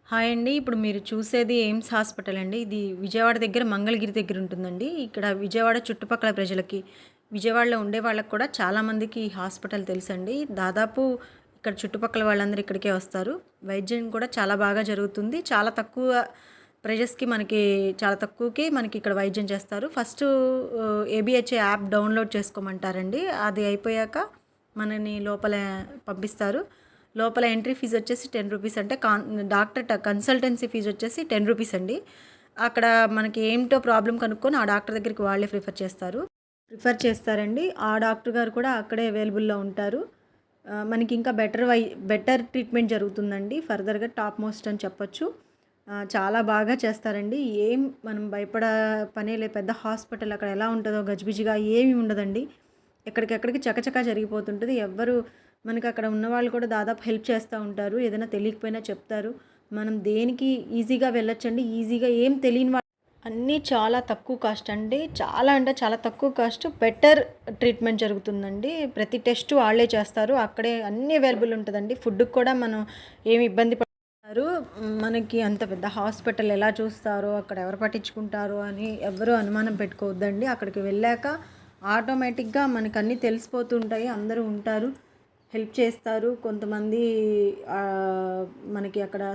Hi అండి. ఇప్పుడు మీరు చూసేది ఎయిమ్స్ హాస్పిటల్ అండి. ఇది విజయవాడ దగ్గర మంగళగిరి దగ్గర ఉంటుందండి. ఇక్కడ విజయవాడ చుట్టుపక్కల ప్రజలకి, విజయవాడలో ఉండే వాళ్ళకి కూడా చాలామందికి ఈ హాస్పిటల్ తెలుసండి. దాదాపు ఇక్కడ చుట్టుపక్కల వాళ్ళందరూ ఇక్కడికే వస్తారు. వైద్యం కూడా చాలా బాగా జరుగుతుంది. చాలా తక్కువ ప్రైజెస్‌కి చాలా తక్కువకి మనకి ఇక్కడ వైద్యం చేస్తారు. ఫస్టు ఏబీహెచ్ఏ యాప్ డౌన్లోడ్ చేసుకోమంటారండి. అది అయిపోయాక మనని లోపల పంపిస్తారు. లోపల ఎంట్రీ ఫీజు వచ్చేసి రూ. 10 అంటే డాక్టర్ కన్సల్టెన్సీ ఫీజు వచ్చేసి రూ. 10 అండి. అక్కడ మనకి ఏంటో ప్రాబ్లం కనుక్కొని ఆ డాక్టర్ దగ్గరికి వాళ్ళే ప్రిఫర్ చేస్తారండి. ఆ డాక్టర్ గారు కూడా అక్కడే అవైలబుల్‌లో ఉంటారు. మనకి ఇంకా బెటర్ ట్రీట్మెంట్ జరుగుతుందండి. ఫర్దర్‌గా టాప్ మోస్ట్ అని చెప్పొచ్చు. చాలా బాగా చేస్తారండి. మనం భయపడ పనే లేదు. పెద్ద హాస్పిటల్ అక్కడ ఎలా ఉంటదో గజిబిజిగా ఏమి ఉండదండి. ఎక్కడికెక్కడికి చకచకా జరిగిపోతుంటది. మనకి అక్కడ ఉన్నవాళ్ళు కూడా దాదాపు హెల్ప్ చేస్తూ ఉంటారు. ఏదైనా తెలియకపోయినా చెప్తారు. మనం దేనికి ఈజీగా వెళ్ళొచ్చండి. ఈజీగా ఏం తెలియని అన్నీ చాలా తక్కువ కాస్ట్ అండి. చాలా అంటే చాలా తక్కువ కాస్ట్. బెటర్ ట్రీట్మెంట్ జరుగుతుందండి. ప్రతి టెస్ట్ వాళ్ళే చేస్తారు. అక్కడే అన్నీ అవైలబుల్ ఉంటదండి. ఫుడ్‌కి కూడా మనం ఏమి ఇబ్బంది పడరు. మనకి అంత పెద్ద హాస్పిటల్ ఎలా చూస్తారో, అక్కడ ఎవరు పట్టించుకుంటారో అని ఎవ్వరూ అనుమానం పెట్టుకోవద్దండి. అక్కడికి వెళ్ళాక ఆటోమేటిక్‌గా మనకన్నీ తెలిసిపోతుంటాయి. అందరూ ఉంటారు. హెల్ప్ చేస్తారు. కొంతమంది మనకి అక్కడ